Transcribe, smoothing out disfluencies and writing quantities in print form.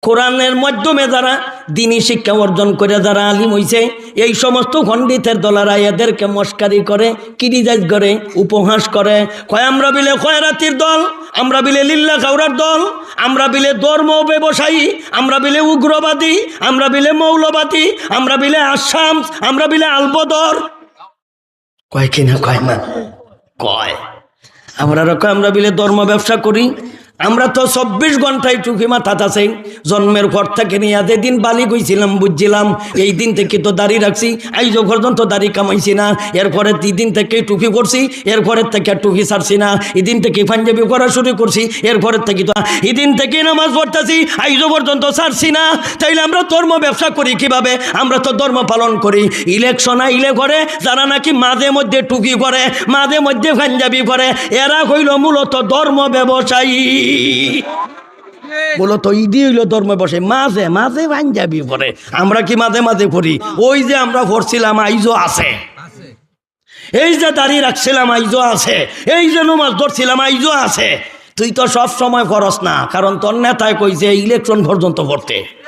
কোরআনের মাধ্যমে যারা দিনী শিক্ষা অর্জন করে যারা আলিম হইছে, এই সমস্ত খণ্ডিতের দলারা এদেরকে মস্কারি করে, ক্রিটিসাইজ করে, উপহাস করে। কয় আমরা বিলে খয়রাতির দল, আমরা বিলে লিল্লা কাউরার দল, আমরা বিলে ধর্ম ব্যবসায়ী, আমরা বিলে উগ্রবাদী, আমরা বিলে মৌলবাদী, আমরা বিলে আসাম, আমরা বিলে আলবদর। কয় কিনা কয় না কয় আমরা বিলে ধর্ম ব্যবসা করি। আমরা তো 24 ঘন্টায় টুপি মাথাত আছে। জন্মের পর থেকে নিয়ে যেদিন বালিক হইছিলাম বুঝছিলাম, এই দিন থেকে তো দাড়ি রাখছি, আইজ পর্যন্ত দাড়ি কামাইছি না। এরপরে 3 দিন থেকে টুপি করছি, এরপরের থেকে টুপি ছাড়ছি না। এদিন থেকে পাঞ্জাবি করা শুরু করছি, এরপরের থেকে তো এদিন থেকে নামাজ পড়তেছি, আইজ পর্যন্ত ছাড়ছি না। তাইলে আমরা ধর্ম ব্যবসা করি কিভাবে? আমরা তো ধর্ম পালন করি। ইলেকশন আইলে করে যারা নাকি মাঝে মধ্যে টুপি করে, মাঝে মধ্যে পাঞ্জাবি করে, এরা হইল মূলত ধর্ম ব্যবসায়ী। মূলত ঈদি হইল ধর্ম বসে, মাঝে মাঝে পাঞ্জাবি পরে। আমরা কি মাঝে মাঝে করি? ওই যে আমরা পড়ছিলাম আইজও আছে, এই যে দাড়ি রাখছিলাম আইজও আছে, এই যে নমাজ ধরছিলাম আইজও আছে। তুই তো সব সময় করস না, কারণ তোর নেতায় কইছে ইলেকশন পর্যন্ত পড়তে।